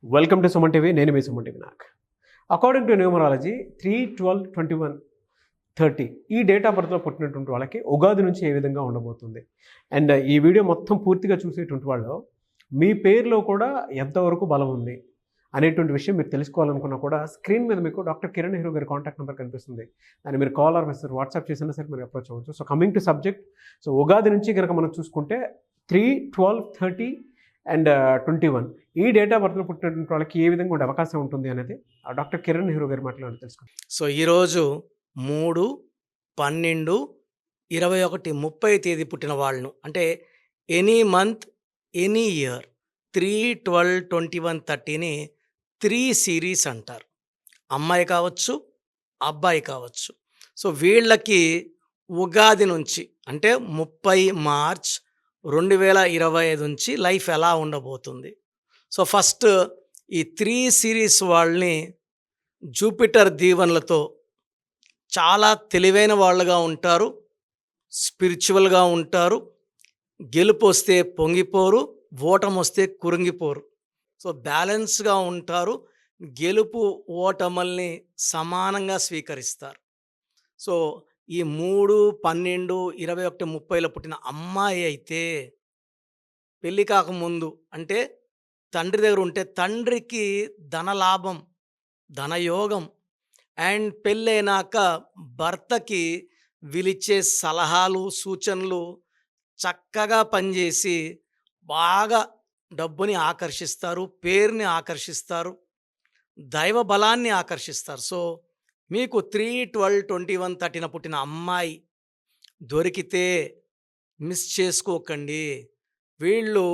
Welcome to Suman TV. నేను మీ Suman TV. According to numerology 3/12/21/30 ఈ డేట్ ఆఫ్ బర్త్లో పుట్టినటువంటి వాళ్ళకి ఉగాది నుంచి ఏ విధంగా ఉండబోతుంది. అండ్ ఈ వీడియో మొత్తం పూర్తిగా చూసేటువంటి వాళ్ళు మీ పేరులో కూడా ఎంతవరకు బలం ఉంది అనేటువంటి విషయం మీరు తెలుసుకోవాలనుకున్నా కూడా స్క్రీన్ మీద మీకు డాక్టర్ కిరణ్ నెహ్రూ గారి కాంటాక్ట్ నెంబర్ కనిపిస్తుంది. దాన్ని మీరు కాల్ ఆర్ మెసేజ్ వాట్సాప్ చేసినా సరే మీరు అప్రోచ్ అవ్వచ్చు. So coming to subject, so Ugadi నుంచి కనుక మనం చూసుకుంటే 3/12/30 అండ్ 21 ఈ డేట్ ఆఫ్ బర్త్లో పుట్టినటువంటి వాళ్ళకి ఏ విధంగా ఉండే అవకాశం ఉంటుంది అనేది డాక్టర్ కిరణ్ నెహ్రూ గారి మాట్లాడి తెలుసుకోండి. సో ఈరోజు 3/12/21/30 తేదీ పుట్టిన వాళ్ళను, అంటే ఎనీ మంత్ ఎనీ ఇయర్ 3/12/21/30ని 3 సిరీస్ అంటారు. అమ్మాయి కావచ్చు, అబ్బాయి కావచ్చు. సో వీళ్ళకి ఉగాది నుంచి అంటే 30 మార్చ్ 2025 నుంచి లైఫ్ ఎలా ఉండబోతుంది. సో ఫస్ట్ ఈ 3 సిరీస్ వాళ్ళని జూపిటర్ దీవెనలతో చాలా తెలివైన వాళ్ళుగా ఉంటారు, స్పిరిచువల్గా ఉంటారు, గెలుపు వస్తే పొంగిపోరు, ఓటమి వస్తే కురింగిపోరు. సో బ్యాలెన్స్గా ఉంటారు, గెలుపు ఓటముల్ని సమానంగా స్వీకరిస్తారు. సో ఈ 3/12/21/30లో పుట్టిన అమ్మాయి అయితే పెళ్ళి కాకముందు అంటే తండ్రి దగ్గర ఉంటే తండ్రికి ధనలాభం, ధనయోగం, అండ్ పెళ్ళైనాక భర్తకి వీళ్ళిచ్చే సలహాలు సూచనలు చక్కగా పనిచేసి బాగా డబ్బుని ఆకర్షిస్తారు, పేరుని ఆకర్షిస్తారు, దైవ బలాన్ని ఆకర్షిస్తారు. సో మీకు 3/12/21/30న పుట్టిన అమ్మాయి దొరికితే మిస్ చేసుకోకండి. వీళ్ళు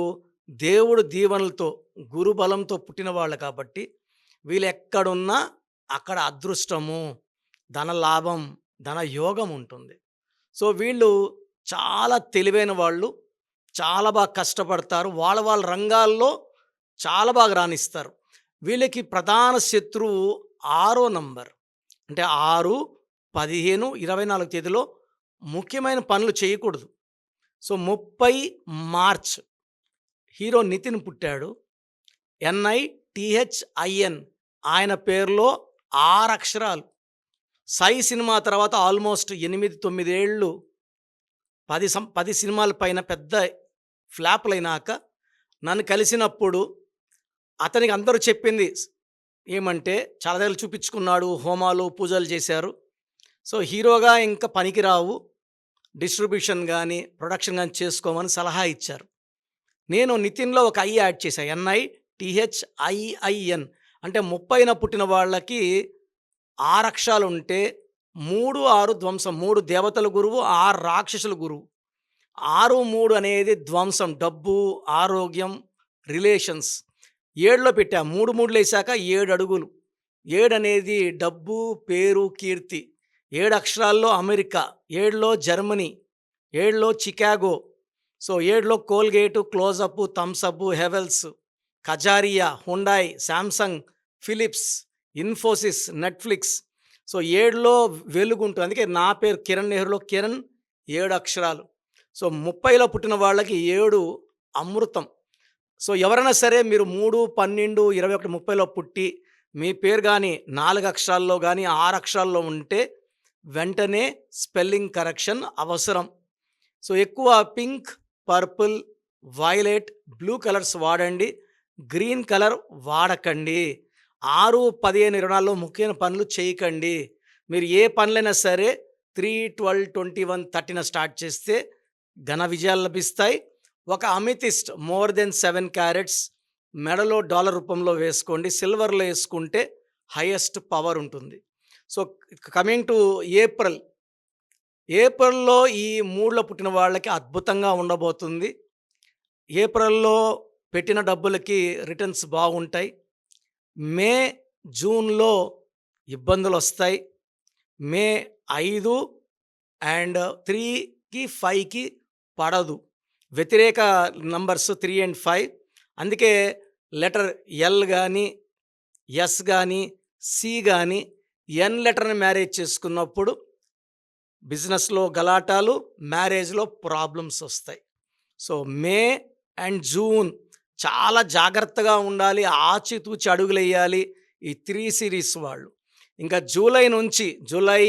దేవుడు దీవెనలతో గురుబలంతో పుట్టిన వాళ్ళు కాబట్టి వీళ్ళు ఎక్కడున్నా అక్కడ అదృష్టము, ధనలాభం, ధనయోగం ఉంటుంది. సో వీళ్ళు చాలా తెలివైన వాళ్ళు, చాలా బాగా కష్టపడతారు, వాళ్ళ రంగాల్లో చాలా బాగా రాణిస్తారు. వీళ్ళకి ప్రధాన శత్రువు 6వ నంబర్, అంటే 6, 15, 24 తేదీలో ముఖ్యమైన పనులు చేయకూడదు. సో 30 మార్చ్ హీరో నితిన్ పుట్టాడు. NITHIN ఆయన పేరులో 6 అక్షరాలు. సై సినిమా తర్వాత ఆల్మోస్ట్ 8-9 ఏళ్ళు 10 సినిమాల పైన పెద్ద ఫ్లాప్లైనాక నన్ను కలిసినప్పుడు అతనికి అందరూ చెప్పింది ఏమంటే, చాలా దగ్గర చూపించుకున్నాడు, హోమాలు పూజలు చేశారు. సో హీరోగా ఇంకా పనికిరావు, డిస్ట్రిబ్యూషన్ కానీ ప్రొడక్షన్ కానీ చేసుకోమని సలహా ఇచ్చారు. నేను నితిన్లో ఒక ఐ యాడ్ చేశాను, NITHIIN. అంటే 30న పుట్టిన వాళ్ళకి 6 అక్షరాలు ఉంటే 3, 6 ధ్వంసం. 3 దేవతల గురువు, 6 రాక్షసుల గురువు. 6, 3 అనేది ధ్వంసం, డబ్బు, ఆరోగ్యం, రిలేషన్స్. 7లో పెట్టా, 3 3 వేసాక 7 అడుగులు. 7 అనేది డబ్బు, పేరు, కీర్తి. 7 అక్షరాల్లో అమెరికా, 7లో జర్మనీ, 7లో చికాగో. సో 7లో Colgate, Closeup, Thums Up, Havells, Kajaria, Hyundai, Samsung, Philips, Infosys, Netflix. So 7లో వెలుగు ఉంటుంది. అందుకే నా పేరు కిరణ్ నెహ్రూలో కిరణ్ 7 అక్షరాలు. సో 30లో పుట్టిన వాళ్ళకి 7 అమృతం. సో ఎవరైనా సరే మీరు 3/12/21/30లో పుట్టి మీ పేరు కానీ 4 అక్షరాల్లో కానీ 6 అక్షరాల్లో ఉంటే వెంటనే స్పెల్లింగ్ కరెక్షన్ అవసరం. సో ఎక్కువ pink, purple, violet, blue colours వాడండి, గ్రీన్ కలర్ వాడకండి. 6, 15, 24లో ముఖ్యమైన పనులు చేయకండి. మీరు ఏ పనులైనా సరే 3/12/21/30న స్టార్ట్ చేస్తే ఘన విజయాలు లభిస్తాయి. ఒక అమితిస్ట్ మోర్ దెన్ 7 క్యారెట్స్ మెడలో డాలర్ రూపంలో వేసుకోండి, సిల్వర్లో వేసుకుంటే హైయెస్ట్ పవర్ ఉంటుంది. సో కమింగ్ టు ఏప్రిల్లో ఈ 3లో పుట్టిన వాళ్ళకి అద్భుతంగా ఉండబోతుంది. ఏప్రిల్లో పెట్టిన డబ్బులకి రిటర్న్స్ బాగుంటాయి. మే, జూన్లో ఇబ్బందులు వస్తాయి. మే 5 అండ్ 3కి 5కి పడదు, వ్యతిరేక నంబర్స్ 3 and 5. అందుకే లెటర్ ఎల్ కానీ, ఎస్ కానీ, సి కానీ, ఎన్ లెటర్ని మ్యారేజ్ చేసుకున్నప్పుడు బిజినెస్లో గలాటాలు, మ్యారేజ్లో ప్రాబ్లమ్స్ వస్తాయి. సో మే అండ్ జూన్ చాలా జాగ్రత్తగా ఉండాలి, ఆచితూచి అడుగులేయాలి ఈ 3 సిరీస్ వాళ్ళు. ఇంకా జూలై నుంచి July,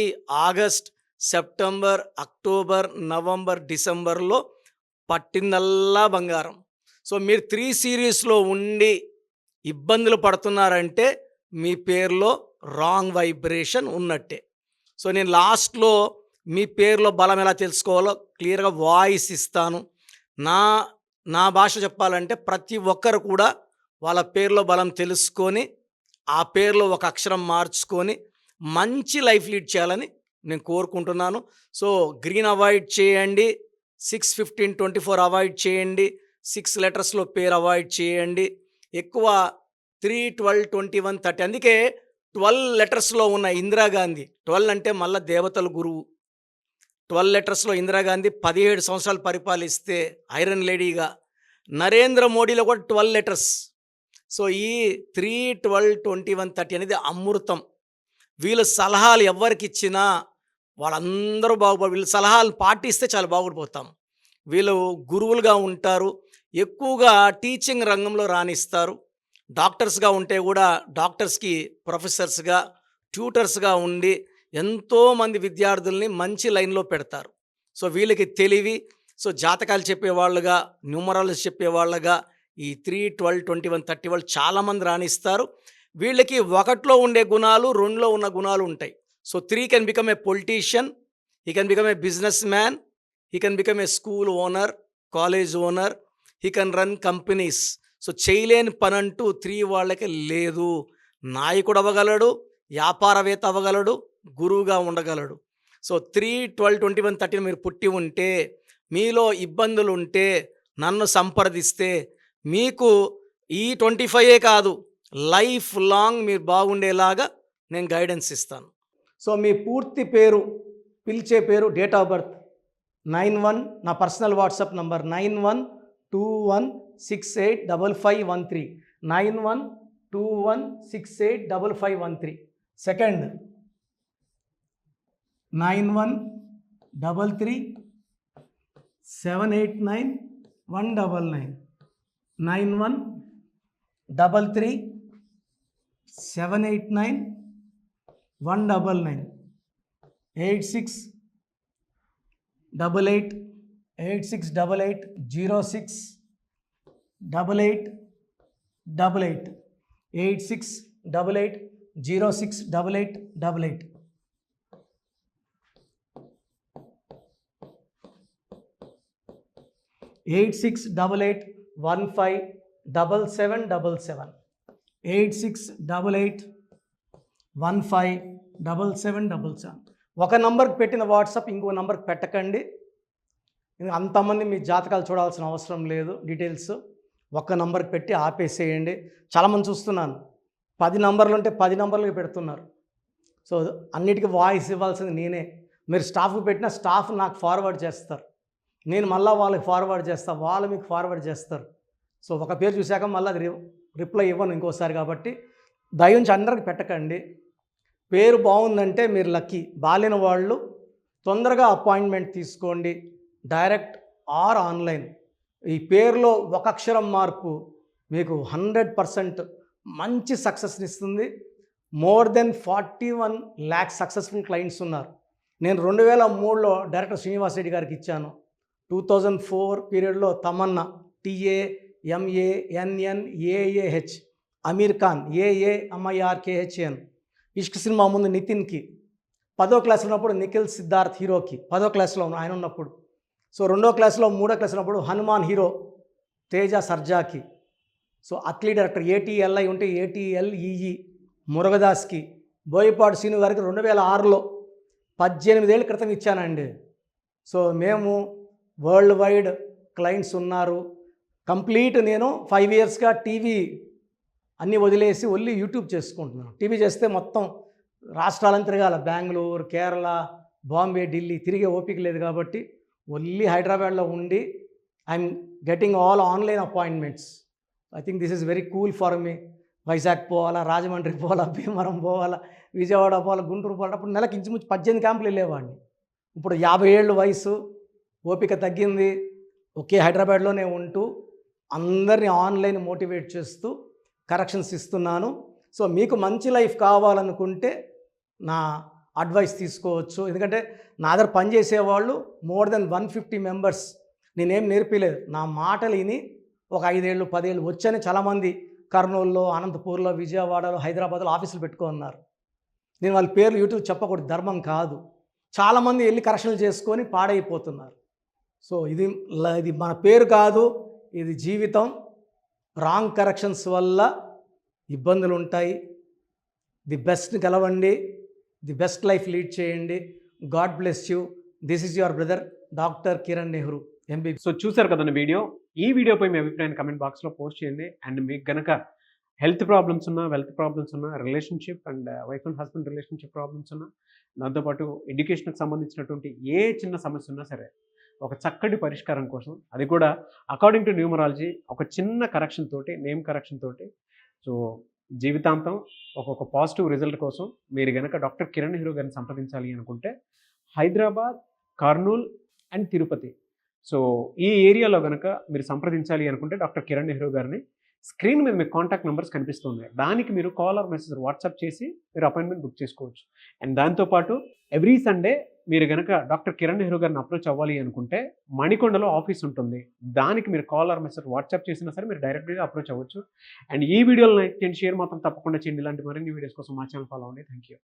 August, September, October, November, డిసెంబర్‌లో పట్టిందల్లా బంగారం. సో మీరు 3 సిరీస్‌లో ఉండి ఇబ్బందులు పడుతున్నారంటే మీ పేరులో రాంగ్ వైబ్రేషన్ ఉన్నట్టే. సో నేను లాస్ట్‌లో మీ పేరులో బలం ఎలా తెలుసుకోవాలో క్లియర్‌గా వాయిస్ ఇస్తాను. నా నా భాష చెప్పాలంటే ప్రతి ఒక్కరు కూడా వాళ్ళ పేరులో బలం తెలుసుకొని, ఆ పేరులో ఒక అక్షరం మార్చుకొని మంచి లైఫ్ లీడ్ చేయాలని నేను కోరుకుంటున్నాను. సో గ్రీన్ అవాయిడ్ చేయండి, 6, 15, 24 అవాయిడ్ చేయండి, 6 లెటర్స్‌లో పేరు అవాయిడ్ చేయండి. ఎక్కువ 3, 12, 21, 30 అందుకే 12 లెటర్స్‌లో ఉన్న ఇందిరాగాంధీ, 12 అంటే మళ్ళా దేవతల గురువు. 12 లెటర్స్‌లో ఇందిరాగాంధీ 17 సంవత్సరాలు పరిపాలిస్తే ఐరన్ లేడీగా. నరేంద్ర మోడీలో కూడా 12 లెటర్స్. సో ఈ 3, 12, 21, 30 అనేది అమృతం. వీళ్ళ సలహాలు ఎవ్వరికిచ్చినా వాళ్ళందరూ వీళ్ళ సలహాలు పాటిస్తే చాలా బాగుపడిపోతాం. వీళ్ళు గురువులుగా ఉంటారు, ఎక్కువగా టీచింగ్ రంగంలో రాణిస్తారు. డాక్టర్స్గా ఉంటే కూడా డాక్టర్స్కి ప్రొఫెసర్స్గా, ట్యూటర్స్గా ఉండి ఎంతోమంది విద్యార్థుల్ని మంచి లైన్లో పెడతారు. సో వీళ్ళకి తెలివి, సో జాతకాలు చెప్పేవాళ్ళుగా, న్యూమరాలజీ చెప్పేవాళ్ళగా ఈ 3, 12, 21, 30 వాళ్ళు చాలామంది రాణిస్తారు. వీళ్ళకి 1లో ఉండే గుణాలు, 2లో ఉన్న గుణాలు ఉంటాయి. So 3 can become a politician, he can become a business man, he can become a school owner, college owner, he can run companies. So చేయలేని పనంటూ 3 వాళ్ళకి లేదు. నాయకుడు అవ్వగలడు, వ్యాపారవేత్త అవ్వగలడు, గురువుగా ఉండగలడు. సో 3, 12, 21, 30 మీరు పుట్టి ఉంటే, మీలో ఇబ్బందులు ఉంటే నన్ను సంప్రదిస్తే మీకు ఈ 25 కాదు, లైఫ్ లాంగ్ మీరు బాగుండేలాగా నేను గైడెన్స్ ఇస్తాను. సో మీ పూర్తి పేరు, పిలిచే పేరు, డేట్ ఆఫ్ బర్త్ 91, నా personal WhatsApp number 9121685513, 9121685513. Second 9133789199, 9133789199, 868886880688, 8688068888. Eight 8688157777, 8688157777. ఒక నంబర్కి పెట్టిన వాట్సాప్ ఇంకో నంబర్కి పెట్టకండి. అంతమంది మీ జాతకాలు చూడాల్సిన అవసరం లేదు. డీటెయిల్స్ ఒక్క నంబర్కి పెట్టి ఆపేసేయండి. చాలామంది చూస్తున్నాను 10 నంబర్లు ఉంటే 10 నంబర్లకి పెడుతున్నారు. సో అన్నిటికీ వాయిస్ ఇవ్వాల్సింది నేనే. మీరు స్టాఫ్కి పెట్టిన స్టాఫ్ నాకు ఫార్వర్డ్ చేస్తారు, నేను మళ్ళీ వాళ్ళకి ఫార్వర్డ్ చేస్తాను, వాళ్ళు మీకు ఫార్వర్డ్ చేస్తారు. సో ఒక పేరు చూశాక మళ్ళీ అది రిప్లై ఇవ్వను ఇంకోసారి. కాబట్టి దయించి అందరికి పెట్టకండి. పేరు బాగుందంటే మీరు లక్కీ. బాలేని వాళ్ళు తొందరగా అపాయింట్మెంట్ తీసుకోండి, డైరెక్ట్ ఆర్ ఆన్లైన్. ఈ పేరులో ఒక అక్షరం మార్పు మీకు 100% మంచి సక్సెస్ని ఇస్తుంది. More than 41 lakh successful clients ఉన్నారు. నేను 2003లో డైరెక్టర్ శ్రీనివాస్ రెడ్డి గారికి ఇచ్చాను. 2004 పీరియడ్లో తమన్నా, TAMANNAAH, అమీర్ ఖాన్, AAMIRKHAN, ఇష్క్ సినిమా ముందు నితిన్కి, 10వ క్లాస్లో ఉన్నప్పుడు నిఖిల్ సిద్ధార్థ్ హీరోకి, 10వ క్లాస్లో ఆయన ఉన్నప్పుడు. సో 2వ క్లాస్లో 3వ క్లాస్ ఉన్నప్పుడు హనుమాన్ హీరో తేజ సర్జాకి. సో అట్లీ డైరెక్టర్ ATLI ఉంటే ATLEE మురుగదాస్కి, బోయపాడు శ్రీను గారికి 2006లో 18 ఏళ్ళ క్రితం ఇచ్చానండి. సో మేము వరల్డ్ వైడ్ క్లయింట్స్ ఉన్నారు. కంప్లీట్ నేను 5 ఇయర్స్గా టీవీ అన్నీ వదిలేసి ఓన్లీ యూట్యూబ్ చేసుకుంటున్నాను. టీవీ చేస్తే మొత్తం రాష్ట్రాలను తిరగాల, బెంగళూరు, కేరళ, బాంబే, ఢిల్లీ తిరిగే ఓపిక లేదు. కాబట్టి ఓన్లీ హైదరాబాద్లో ఉండి I'm getting all online appointments. I think this is very cool for me. Vizag పోవాలా, రాజమండ్రి పోవాలా, భీమవరం పోవాలా, విజయవాడ పోవాలా, గుంటూరు పోవాలా. అప్పుడు నెలకి ఇంచుమించు 18 క్యాంపులు వెళ్ళేవాడిని. ఇప్పుడు 50 ఏళ్ళు వయసు, ఓపిక తగ్గింది. ఒకే హైదరాబాద్లోనే ఉంటూ అందరినీ ఆన్లైన్ మోటివేట్ చేస్తూ కరెక్షన్స్ ఇస్తున్నాను. సో మీకు మంచి లైఫ్ కావాలనుకుంటే నా అడ్వైస్ తీసుకోవచ్చు. ఎందుకంటే నా దగ్గర పనిచేసేవాళ్ళు మోర్ దెన్ 150 మెంబర్స్. నేనేం నేర్పిలేదు, నా మాటలు విని ఒక 5 ఏళ్ళు 10 ఏళ్ళు వచ్చని చాలామంది కర్నూలులో, అనంతపూర్లో, విజయవాడలో, హైదరాబాద్లో ఆఫీసులు పెట్టుకున్నారు. నేను వాళ్ళ పేర్లు యూట్యూబ్ చెప్పకూడదు, ధర్మం కాదు. చాలామంది వెళ్ళి కరెక్షన్లు చేసుకొని పాడైపోతున్నారు. సో ఇది మన పేరు కాదు, ఇది జీవితం. రాంగ్ కరెక్షన్స్ వల్ల ఇబ్బందులు ఉంటాయి. ది బెస్ట్ని గెలవండి, ది బెస్ట్ లైఫ్ లీడ్ చేయండి. God bless you. This is your brother doctor Kiran Nehru MB. So చూసారు కదండి వీడియో. ఈ వీడియోపై మీ అభిప్రాయాన్ని కమెంట్ బాక్స్లో పోస్ట్ చేయండి. అండ్ మీకు కనుక హెల్త్ ప్రాబ్లమ్స్ ఉన్నా, వెల్త్ ప్రాబ్లమ్స్ ఉన్నా, relationship and wife and husband relationship problems ఉన్నా, దాంతోపాటు ఎడ్యుకేషన్కి సంబంధించినటువంటి ఏ చిన్న సమస్య ఉన్నా సరే ఒక చక్కటి పరిష్కారం కోసం, అది కూడా అకార్డింగ్ టు న్యూమరాలజీ, ఒక చిన్న కరెక్షన్ తోటి, నేమ్ కరెక్షన్ తోటి, సో జీవితాంతం ఒక పాజిటివ్ రిజల్ట్ కోసం మీరు కనుక డాక్టర్ కిరణ్ నెహ్రూ గారిని సంప్రదించాలి అనుకుంటే హైదరాబాద్, కర్నూల్ అండ్ తిరుపతి, సో ఈ ఏరియాలో కనుక మీరు సంప్రదించాలి అనుకుంటే డాక్టర్ కిరణ్ నెహ్రూ గారిని స్క్రీన్ మీద మీకు కాంటాక్ట్ నెంబర్స్ కనిపిస్తుంది. దానికి మీరు కాల్ ఆర్ మెసేజ్ వాట్సాప్ చేసి మీరు అపాయింట్మెంట్ బుక్ చేసుకోవచ్చు. అండ్ దాంతోపాటు ఎవ్రీ సండే మీరు కనుక డాక్టర్ కిరణ్ నెహ్రూ గారిని అప్రోచ్ అవ్వాలి అనుకుంటే మణికొండలో ఆఫీస్ ఉంటుంది. దానికి మీరు కాల్ ఆర్ మెసేజ్ వాట్సాప్ చేసినా సరే మీరు డైరెక్ట్గా అప్రోచ్ అవ్వచ్చు. అండ్ ఈ వీడియోలో లైక్ చేయండి, షేర్ మాత్రం తప్పకుండా చేయండి. ఇలాంటి మరిన్ని వీడియోస్ కోసం మా ఛానల్ ఫాలో అవ్వండి. Thank you.